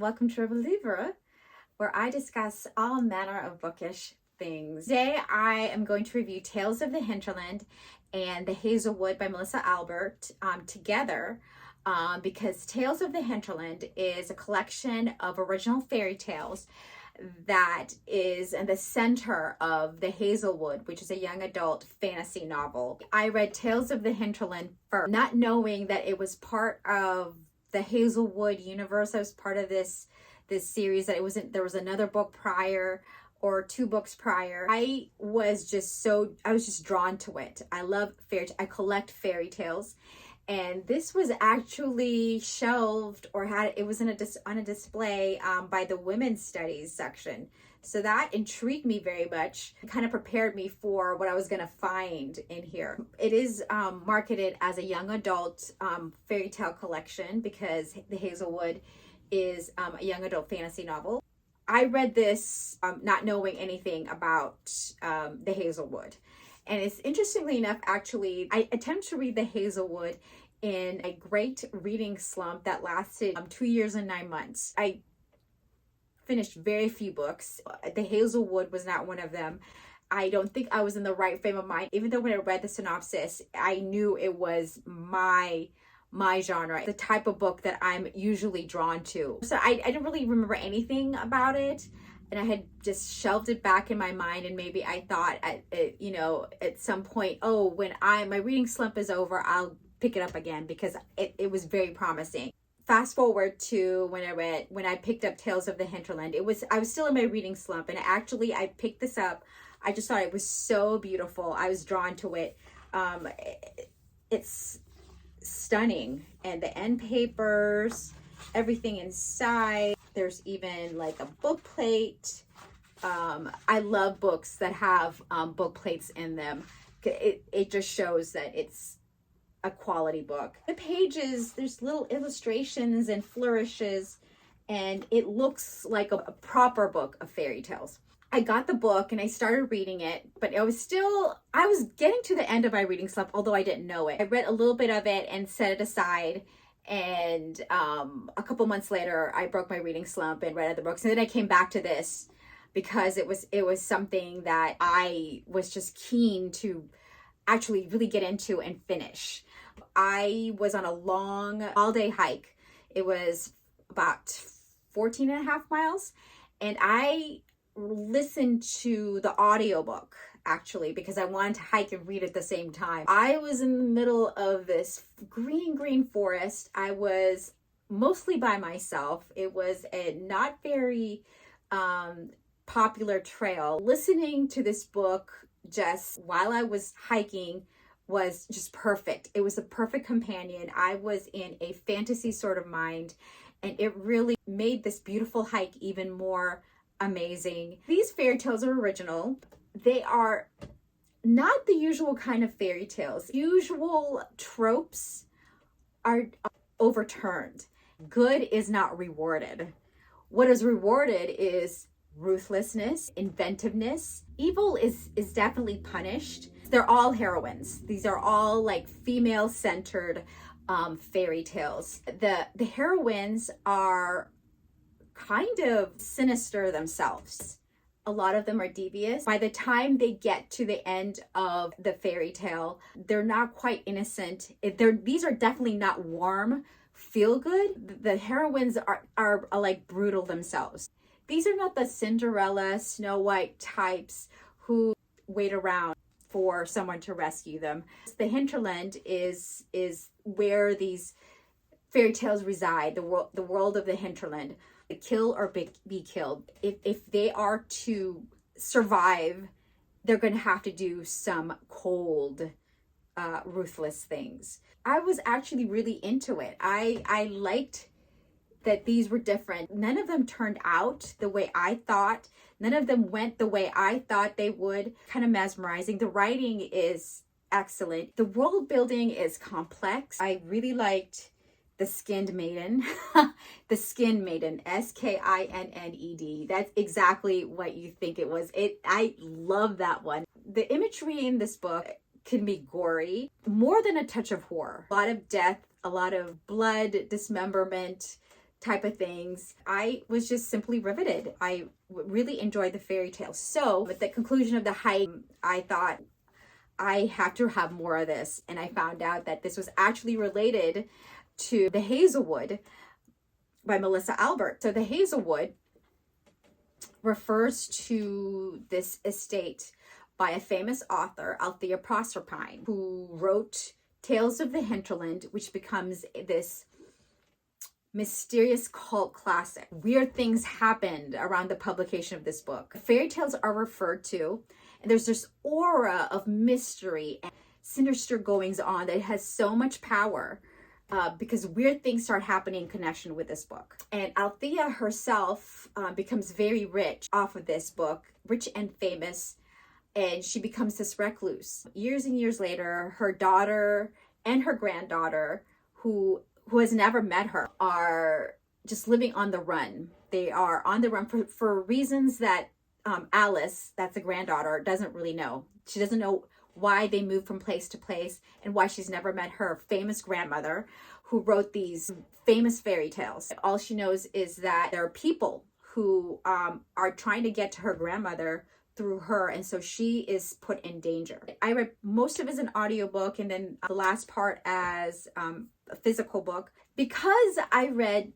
welcome to a Believer, where I discuss all manner of bookish things. Today I am going to review Tales of the Hinterland and the Hazelwood by Melissa Albert together because Tales of the Hinterland is a collection of original fairy tales that is in the center of the Hazelwood, which is a young adult fantasy novel. I read Tales of the Hinterland first, not knowing that it was part of the Hazelwood universe. I was part of this series, that there was another book prior or two books prior. I was just drawn to it. I love I collect fairy tales. And this was actually shelved it was on a display by the women's studies section. So that intrigued me very much, kind of prepared me for what I was going to find in here. It is marketed as a young adult fairy tale collection because the Hazelwood is a young adult fantasy novel. I read this not knowing anything about the Hazelwood. And it's interestingly enough, actually, I attempted to read the Hazelwood in a great reading slump that lasted 2 years and 9 months. I finished very few books. The Hazelwood was not one of them. I don't think I was in the right frame of mind. Even though when I read the synopsis, I knew it was my genre, the type of book that I'm usually drawn to. So I didn't really remember anything about it. And I had just shelved it back in my mind, and maybe I thought at some point, when my reading slump is over, I'll pick it up again because it was very promising. Fast forward to when I picked up Tales of the Hinterland. I was still in my reading slump, and I picked this up. I just thought it was so beautiful. I was drawn to it. It's stunning, and the end papers, everything inside. There's even like a book plate. I love books that have book plates in them. It just shows that it's a quality book. The pages, there's little illustrations and flourishes, and it looks like a proper book of fairy tales. I got the book and I started reading it, but I was getting to the end of my reading slump, although I didn't know it. I read a little bit of it and set it aside. And a couple months later, I broke my reading slump and read other books. And then I came back to this because it was something that I was just keen to actually really get into and finish. I was on a long all-day hike. It was about 14 and a half miles. And I listened to the audiobook actually because I wanted to hike and read at the same time. I was in the middle of this green forest. I was mostly by myself. It was a not very popular trail. Listening to this book just while I was hiking was just perfect. It was a perfect companion. I was in a fantasy sort of mind, and it really made this beautiful hike even more amazing. These fairy tales are original. They are not the usual kind of fairy tales. Usual tropes are overturned. Good is not rewarded. What is rewarded is ruthlessness, inventiveness. Evil is definitely punished. They're all heroines. These are all like female-centered fairy tales. The heroines are kind of sinister themselves. A lot of them are devious. By the time they get to the end of the fairy tale, they're not quite innocent. These are definitely not warm, feel good. The heroines are like brutal themselves. These are not the Cinderella, Snow White types who wait around for someone to rescue them. The Hinterland is where these fairy tales reside, the world of the Hinterland. Kill or be killed. If they are to survive, they're going to have to do some cold, ruthless things. I was actually really into it. I liked that these were different. None of them turned out the way I thought. None of them went the way I thought they would. Kind of mesmerizing. The writing is excellent. The world building is complex. I really liked the Skinned Maiden. The Skin Maiden, Skinned. That's exactly what you think it was. I love that one. The imagery in this book can be gory, more than a touch of horror. A lot of death, a lot of blood, dismemberment, type of things. I was just simply riveted. I really enjoyed the fairy tale. So at the conclusion of the hike, I thought I have to have more of this. And I found out that this was actually related to the Hazelwood by Melissa Albert. So the Hazelwood refers to this estate by a famous author, Althea Proserpine, who wrote Tales of the Hinterland, which becomes this mysterious cult classic. Weird things happened around the publication of this book. Fairy tales are referred to, and there's this aura of mystery and sinister goings on that has so much power because weird things start happening in connection with this book. And Althea herself becomes very rich off of this book, rich and famous, and she becomes this recluse. Years and years later, her daughter and her granddaughter, who has never met her, are just living on the run. They are on the run for reasons that Alice, that's the granddaughter, doesn't really know. She doesn't know why they move from place to place and why she's never met her famous grandmother who wrote these famous fairy tales. All she knows is that there are people who are trying to get to her grandmother through her, and so she is put in danger. I read most of it as an audiobook and then the last part as a physical book. Because I read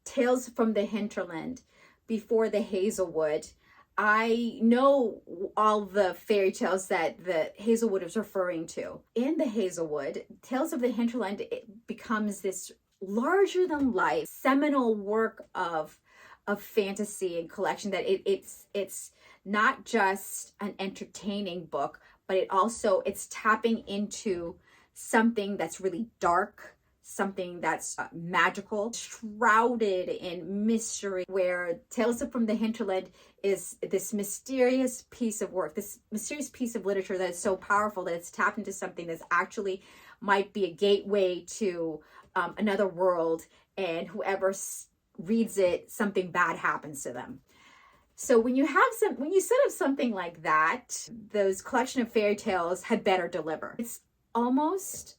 Tales from the Hinterland before the Hazelwood, I know all the fairy tales that the Hazelwood is referring to. In the Hazelwood, Tales of the Hinterland, it becomes this larger than life seminal work of fantasy and collection, that it's not just an entertaining book, but it's tapping into something that's really dark, something that's magical, shrouded in mystery, where Tales from the Hinterland is this mysterious piece of work, this mysterious piece of literature that is so powerful that it's tapped into something that's actually might be a gateway to another world, and whoever reads it, something bad happens to them. So when you set up something like that, those collection of fairy tales had better deliver. It's almost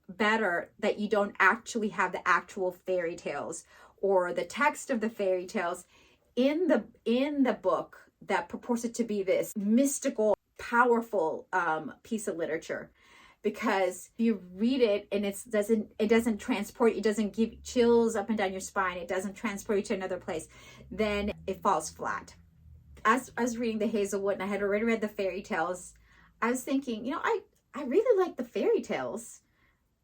better that you don't actually have the actual fairy tales or the text of the fairy tales in the book that purports it to be this mystical, powerful piece of literature. Because if you read it and it doesn't transport you, it doesn't give chills up and down your spine, it doesn't transport you to another place, then it falls flat. As I was reading the Hazelwood and I had already read the fairy tales, I was thinking, I really like the fairy tales,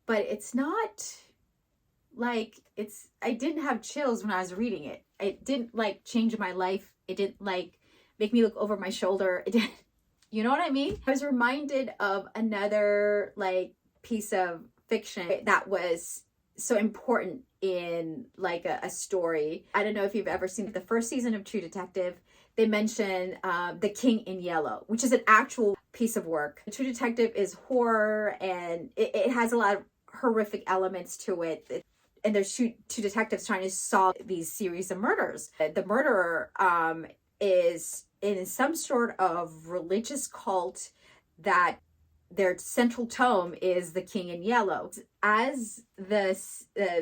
but it's not like I didn't have chills when I was reading it. It didn't change my life. It didn't make me look over my shoulder. It didn't. You know what I mean? I was reminded of another piece of fiction that was so important in a story. I don't know if you've ever seen the first season of True Detective. They mention The King in Yellow, which is an actual piece of work. True Detective is horror, and it has a lot of horrific elements to it. And there's two detectives trying to solve these series of murders. The murderer is in some sort of religious cult that their central tome is The King in Yellow. As the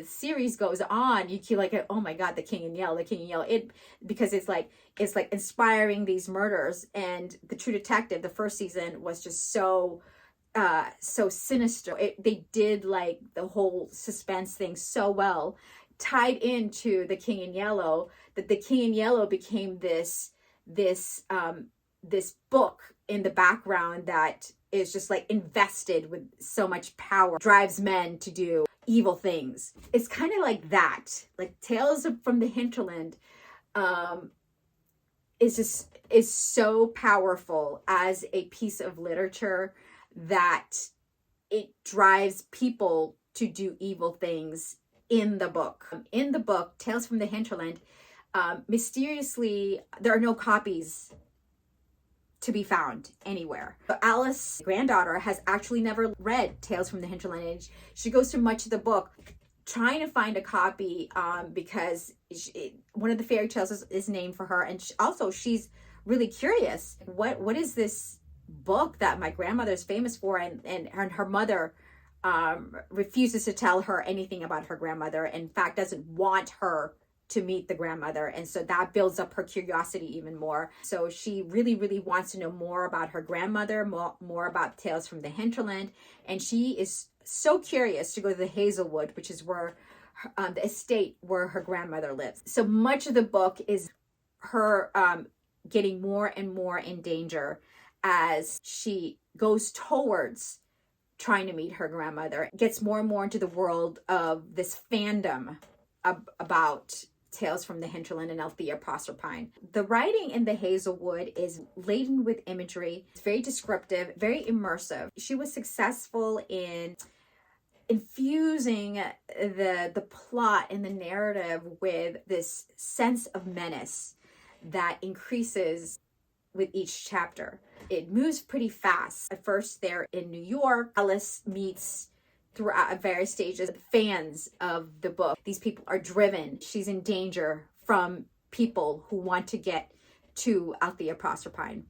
series goes on, you keep oh my God, The King in Yellow, The King in Yellow. Because it's inspiring these murders. And the True Detective, the first season, was just so sinister. They did the whole suspense thing so well, tied into The King in Yellow, that The King in Yellow became this book in the background that is just invested with so much power, drives men to do evil things. It's kind of like that. Tales from the Hinterland is so powerful as a piece of literature that it drives people to do evil things in the book. In the book, Tales from the Hinterland, mysteriously, there are no copies to be found anywhere. But Alice's granddaughter has actually never read Tales from the Hinterland, and she goes through much of the book trying to find a copy because one of the fairy tales is named for her, and she's really curious. What is this book that my grandmother is famous for, and her mother refuses to tell her anything about her grandmother. In fact, doesn't want her to meet the grandmother. And so that builds up her curiosity even more. So she really, really wants to know more about her grandmother, more about Tales from the Hinterland. And she is so curious to go to the Hazelwood, which is where the estate where her grandmother lives. So much of the book is her getting more and more in danger as she goes towards trying to meet her grandmother, gets more and more into the world of this fandom about Tales from the Hinterland and Althea Proserpine. The writing in the Hazelwood is laden with imagery. It's very descriptive, very immersive. She was successful in infusing the plot and the narrative with this sense of menace that increases with each chapter. It moves pretty fast. At first, they're in New York. Alice meets throughout at various stages fans of the book. These people are driven. She's in danger from people who want to get to Althea Proserpine.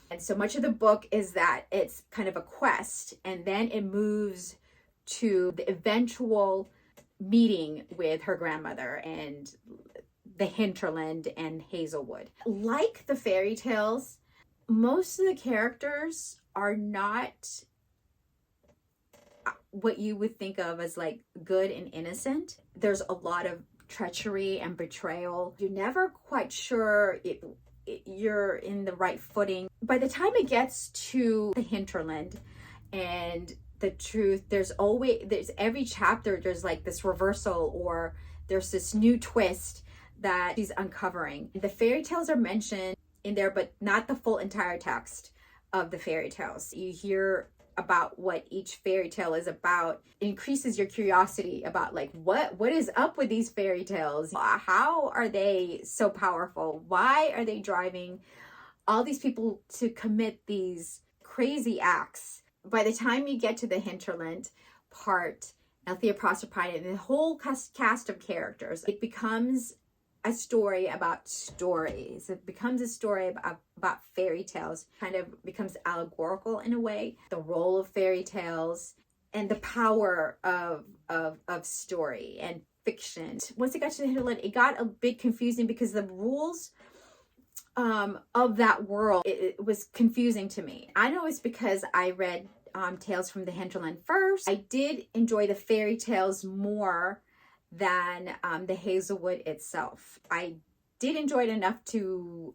And so much of the book is that it's kind of a quest, and then it moves to the eventual meeting with her grandmother and the Hinterland and Hazelwood. Like the fairy tales, most of the characters are not what you would think of as like good and innocent. There's a lot of treachery and betrayal. You're never quite sure you're in the right footing. By the time it gets to the Hinterland and the truth, there's every chapter there's like this reversal, or there's this new twist that she's uncovering. The fairy tales are mentioned in there, but not the full entire text of the fairy tales. You hear about what each fairy tale is about. It increases your curiosity about like what is up with these fairy tales. How are they so powerful? Why are they driving all these people to commit these crazy acts? By the time you get to the Hinterland part, Althea Proserpine and the whole cast of characters, it becomes a story about stories. It becomes a story about fairy tales. Kind of becomes allegorical in a way. The role of fairy tales and the power of story and fiction. Once it got to the Hinterland, it got a bit confusing because the rules of that world, it was confusing to me. I know it's because I read Tales from the Hinterland first. I did enjoy the fairy tales more than the Hazelwood itself. I did enjoy it enough to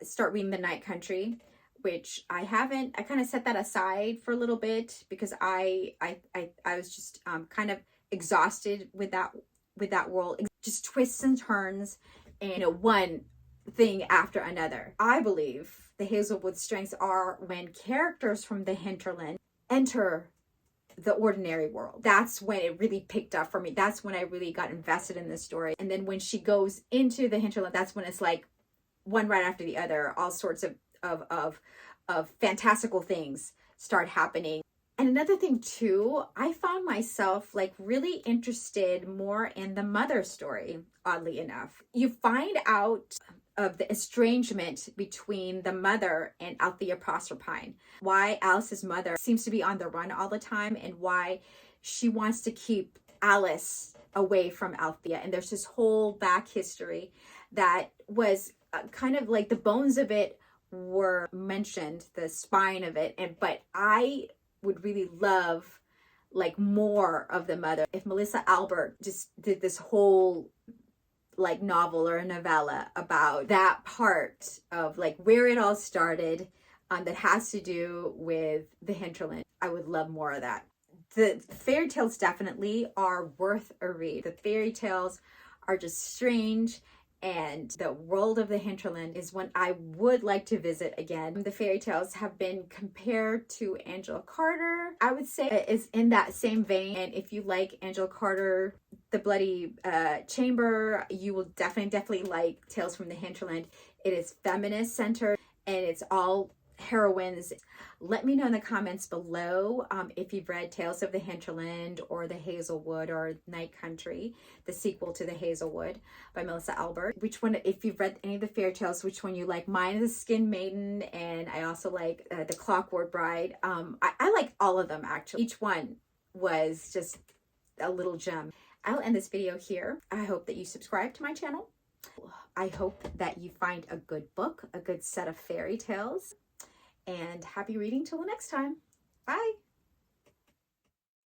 start reading The Night Country, which I haven't. I kind of set that aside for a little bit because I was just kind of exhausted with that world. Just twists and turns, and one thing after another. I believe the Hazelwood strengths are when characters from the Hinterland enter the ordinary world. That's when it really picked up for me. That's when I really got invested in this story. And then when she goes into the Hinterland, that's when it's like one right after the other. All sorts of fantastical things start happening. And another thing too, I found myself like really interested more in the mother story, oddly enough. You find out of the estrangement between the mother and Althea Proserpine, why Alice's mother seems to be on the run all the time, and why she wants to keep Alice away from Althea. And there's this whole back history that was kind of like the bones of it were mentioned, the spine of it, but I would really love like more of the mother. If Melissa Albert just did this whole like novel or a novella about that part of like where it all started, that has to do with the Hinterland, I would love more of that. The fairy tales definitely are worth a read. The fairy tales are just strange, and the world of the Hinterland is one I would like to visit again. The fairy tales have been compared to Angela Carter. I would say it's in that same vein. And if you like Angela Carter, The Bloody Chamber, you will definitely like Tales from the Hinterland. It is feminist centered, and it's all heroines. Let me know in the comments below if you've read Tales of the Hinterland or The Hazelwood or Night Country, the sequel to The Hazelwood by Melissa Albert. Which one, if you've read any of the fairy tales, which one you like. Mine is The Skin Maiden, and I also like The Clockwork Bride. I like all of them actually. Each one was just a little gem. I'll end this video here. I hope that you subscribe to my channel. I hope that you find a good book, a good set of fairy tales, and happy reading till the next time. Bye.